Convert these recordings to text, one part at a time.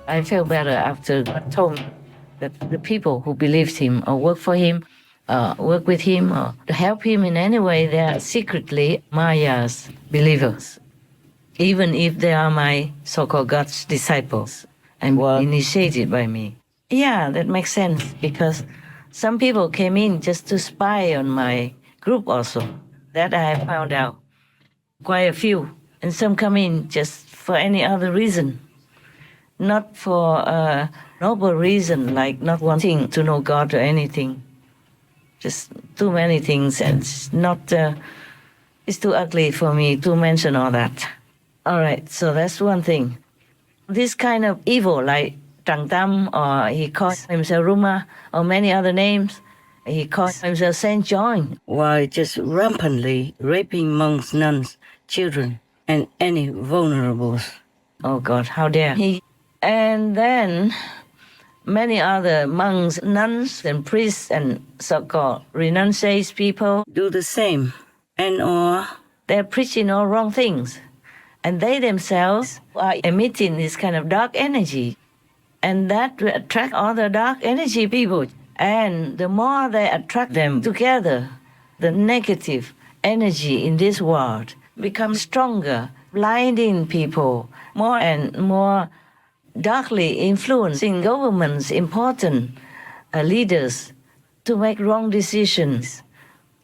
I felt better after God told me that the people who believed him or work for him, work with him, or to help him in any way, they are secretly Maya's believers, even if they are my so-called God's disciples and were initiated by me. Yeah, that makes sense because some people came in just to spy on my group also. That I have found out. Quite a few. And some come in just for any other reason. Not for a noble reason, like not wanting to know God or anything. Just too many things, and it's too ugly for me to mention all that. All right, so that's one thing. This kind of evil, like Trăng Tam, or he calls himself Ruma, or many other names, he calls himself Saint John, while just rampantly raping monks, nuns, children, and any vulnerables. Oh God, how dare he? And then many other monks, nuns, and priests, and so-called renunciates people do the same. And or they're preaching all wrong things. And they themselves are emitting this kind of dark energy. And that will attract other dark energy people. And the more they attract them together, the negative energy in this world becomes stronger, blinding people more and more, darkly influencing governments, important leaders to make wrong decisions,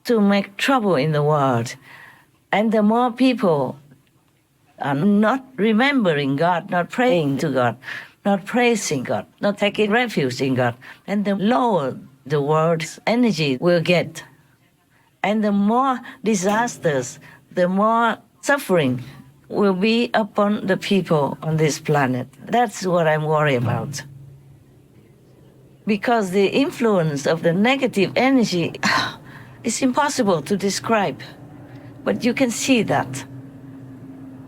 to make trouble in the world. And the more people are not remembering God, not praying to God, not praising God, not taking refuge in God, and the lower the world's energy will get. And the more disasters, the more suffering will be upon the people on this planet. That's what I'm worried about. Because the influence of the negative energy is impossible to describe, but you can see that.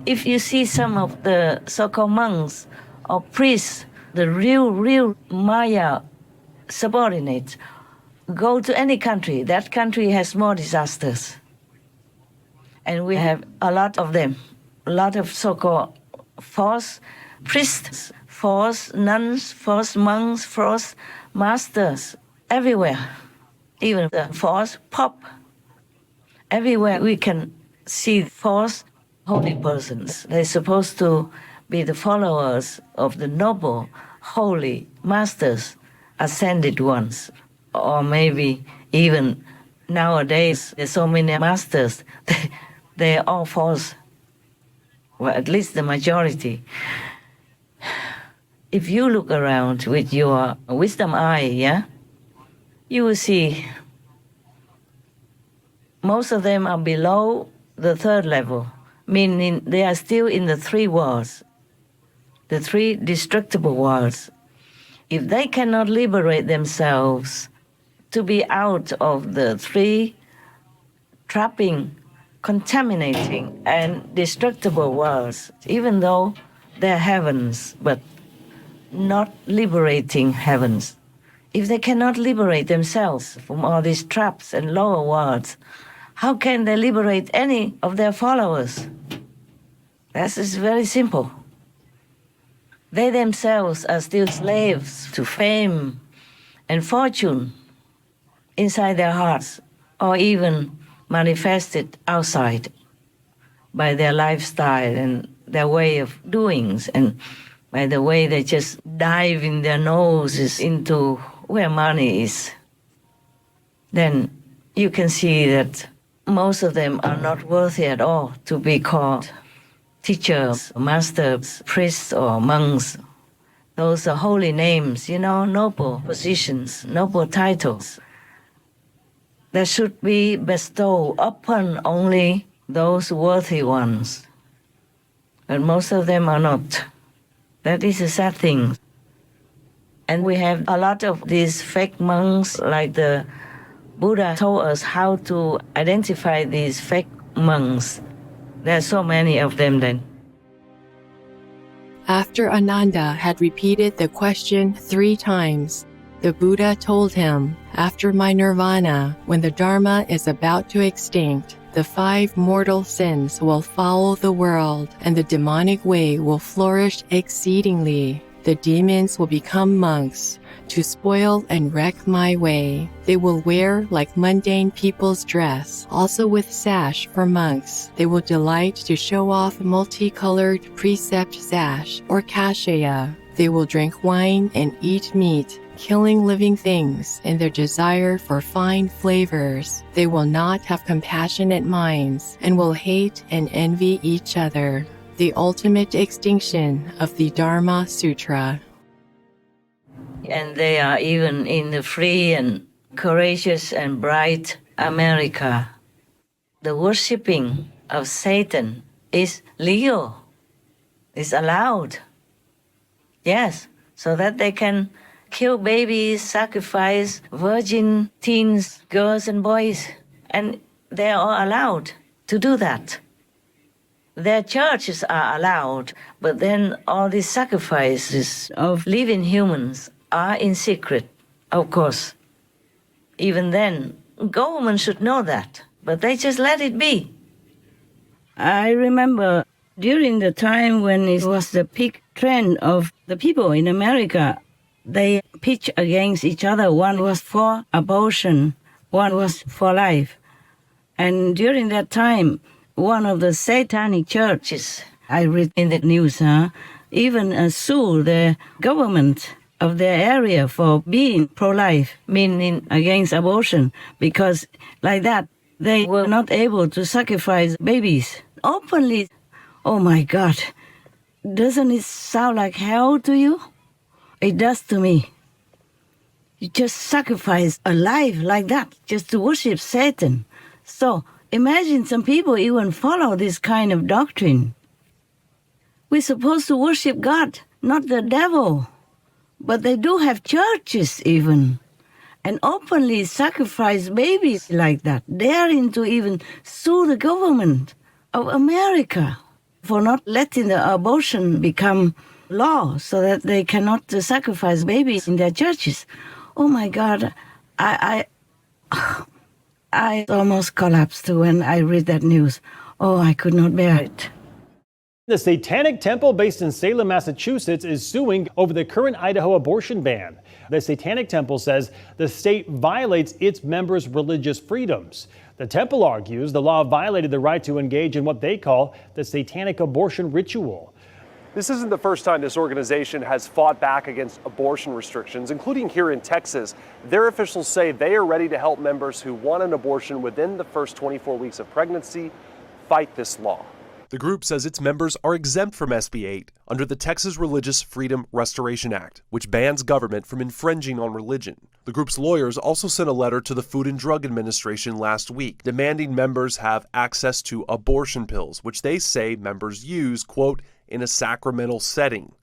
If you see some of the so-called monks or priests, the real Maya subordinates, go to any country, that country has more disasters. And we have a lot of them. A lot of so-called false priests, false nuns, false monks, false masters, everywhere. Even the false pope. Everywhere we can see false holy persons. They're supposed to be the followers of the noble, holy masters, ascended ones. Or maybe even nowadays, there's so many masters, they're all false. Well, at least the majority. If you look around with your wisdom eye, yeah, you will see most of them are below the third level, meaning they are still in the three worlds, the three destructible worlds. If they cannot liberate themselves to be out of the three trapping, contaminating, and destructible worlds, even though they're heavens, but not liberating heavens. If they cannot liberate themselves from all these traps and lower worlds, how can they liberate any of their followers? That is very simple. They themselves are still slaves to fame and fortune inside their hearts, or even manifested outside by their lifestyle and their way of doings, and by the way they just dive in their noses into where money is. Then you can see that most of them are not worthy at all to be called teachers, masters, priests, or monks. Those are holy names, noble positions, noble titles that should be bestowed upon only those worthy ones. But most of them are not. That is a sad thing. And we have a lot of these fake monks, like the Buddha told us how to identify these fake monks. There are so many of them then. After Ananda had repeated the question 3 times, the Buddha told him, after my nirvana, when the Dharma is about to extinct, the 5 mortal sins will foul the world, and the demonic way will flourish exceedingly. The demons will become monks to spoil and wreck my way. They will wear like mundane people's dress, also with sash for monks. They will delight to show off multicolored precept sash or cashaya. They will drink wine and eat meat, killing living things in their desire for fine flavors. They will not have compassionate minds and will hate and envy each other. The ultimate extinction of the Dharma Sutra. And they are even in the free and courageous and bright America. The worshipping of Satan is legal, is allowed. Yes, so that they can kill babies, sacrifice virgin teens, girls and boys, and they are all allowed to do that. Their churches are allowed, but then all these sacrifices of living humans are in secret, of course. Even then, government should know that, but they just let it be. I remember during the time when it was the peak trend of the people in America, they pitched against each other. One was for abortion, one was for life. And during that time, one of the satanic churches, I read in the news, even sued the government of their area for being pro-life, meaning against abortion, because like that, they were not able to sacrifice babies openly. Oh my God, doesn't it sound like hell to you? It does to me. You just sacrifice a life like that just to worship Satan. So imagine some people even follow this kind of doctrine. We're supposed to worship God, not the devil. But they do have churches even, and openly sacrifice babies like that, daring to even sue the government of America for not letting the abortion become law so that they cannot sacrifice babies in their churches. Oh my God, I almost collapsed when I read that news. Oh, I could not bear it. The Satanic Temple based in Salem, Massachusetts is suing over the current Idaho abortion ban. The Satanic Temple says the state violates its members' religious freedoms. The temple argues the law violated the right to engage in what they call the satanic abortion ritual. This isn't the first time this organization has fought back against abortion restrictions, including here in Texas. Their officials say they are ready to help members who want an abortion within the first 24 weeks of pregnancy fight this law. The group says its members are exempt from SB 8 under the Texas Religious Freedom Restoration Act, which bans government from infringing on religion. The group's lawyers also sent a letter to the Food and Drug Administration last week demanding members have access to abortion pills, which they say members use, quote, in a sacramental setting.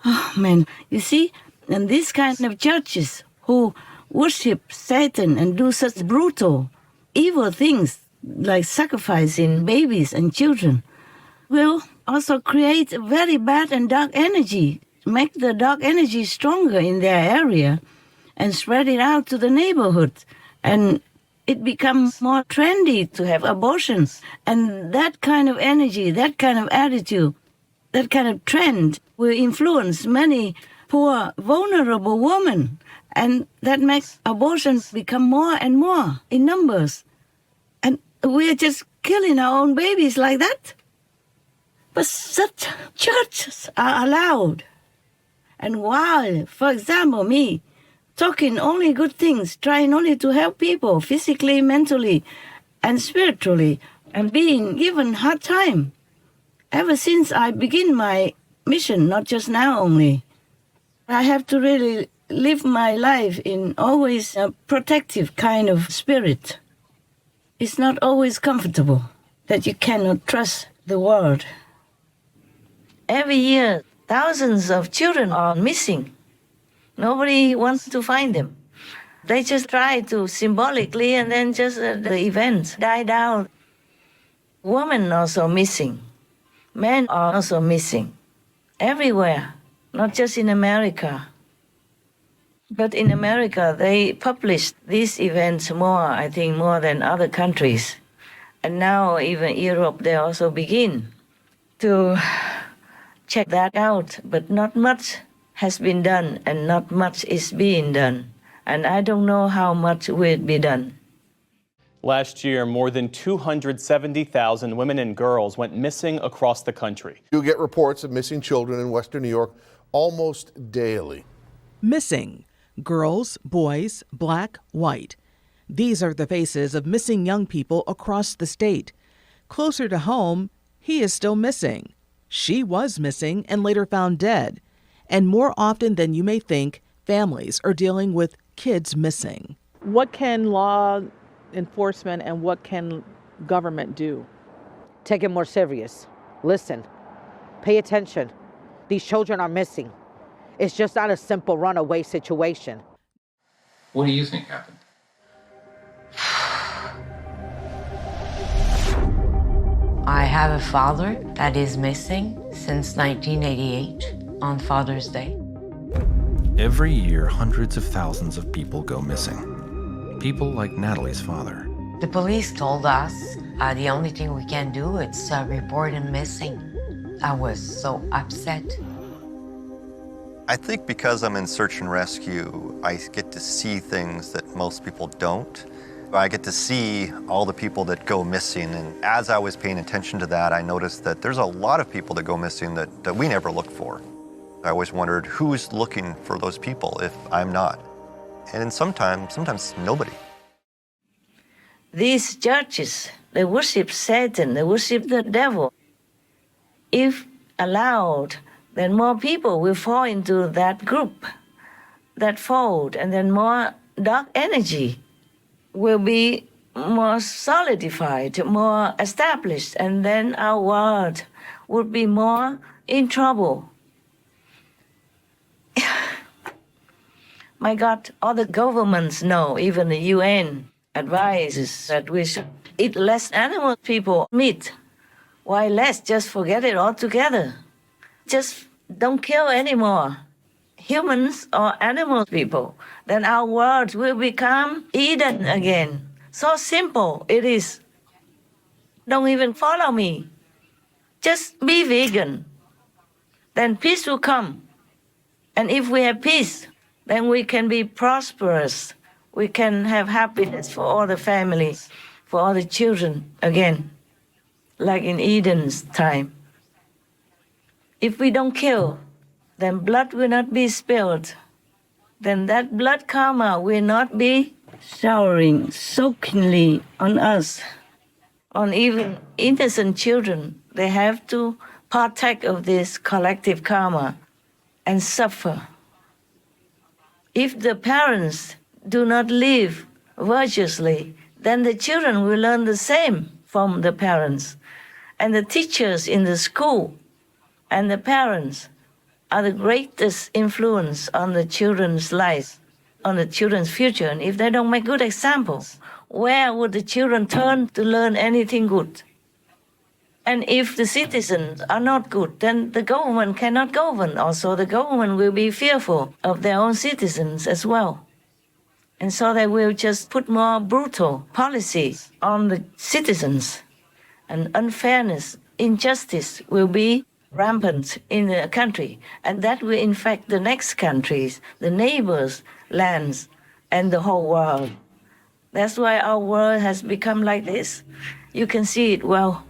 Oh man, you see, and these kind of churches who worship Satan and do such brutal, evil things, like sacrificing babies and children, will also create a very bad and dark energy, make the dark energy stronger in their area and spread it out to the neighborhood. And it becomes more trendy to have abortions. And that kind of energy, that kind of attitude, that kind of trend will influence many poor, vulnerable women. And that makes abortions become more and more in numbers. And we're just killing our own babies like that. But such churches are allowed. And while, for example, me, talking only good things, trying only to help people physically, mentally, and spiritually, and being given hard time, ever since I begin my mission, not just now only, I have to really live my life in always a protective kind of spirit. It's not always comfortable that you cannot trust the world. Every year, thousands of children are missing. Nobody wants to find them. They just try to symbolically and then just the events die down. Women also missing. Men are also missing. Everywhere, not just in America. But in America, they publish these events more, I think, more than other countries. And now even Europe, they also begin to check that out, but not much has been done and not much is being done. And I don't know how much will be done. Last year, more than 270,000 women and girls went missing across the country. You get reports of missing children in Western New York almost daily. Missing. Girls, boys, black, white. These are the faces of missing young people across the state. Closer to home, he is still missing. She was missing and later found dead. And more often than you may think, families are dealing with kids missing. What can law enforcement and what can government do? Take it more serious. Listen. Pay attention. These children are missing. It's just not a simple runaway situation. What do you think happened? I have a father that is missing since 1988 on Father's Day. Every year, hundreds of thousands of people go missing. People like Natalie's father. The police told us the only thing we can do is report him missing. I was so upset. I think because I'm in search and rescue, I get to see things that most people don't. I get to see all the people that go missing, and as I was paying attention to that, I noticed that there's a lot of people that go missing that we never look for. I always wondered, who's looking for those people if I'm not? And sometimes nobody. These churches, they worship Satan, they worship the devil. If allowed, then more people will fall into that group, that fold, and then more dark energy will be more solidified, more established, and then our world would be more in trouble. My God, all the governments know, even the UN advises that we should eat less animal people meat. Why less? Just forget it altogether. Just don't kill anymore. Humans or animal people, then our world will become Eden again. So simple it is. Don't even follow me. Just be vegan. Then peace will come. And if we have peace, then we can be prosperous. We can have happiness for all the families, for all the children again, like in Eden's time. If we don't kill, then blood will not be spilled. Then that blood karma will not be showering soakingly on us, on even innocent children. They have to partake of this collective karma and suffer. If the parents do not live virtuously, then the children will learn the same from the parents. And the teachers in the school and the parents are the greatest influence on the children's lives, on the children's future. And if they don't make good examples, where would the children turn to learn anything good? And if the citizens are not good, then the government cannot govern. Also, the government will be fearful of their own citizens as well. And so they will just put more brutal policies on the citizens. And unfairness, injustice will be rampant in the country, and that will infect the next countries, the neighbors' lands, and the whole world. That's why our world has become like this. You can see it well.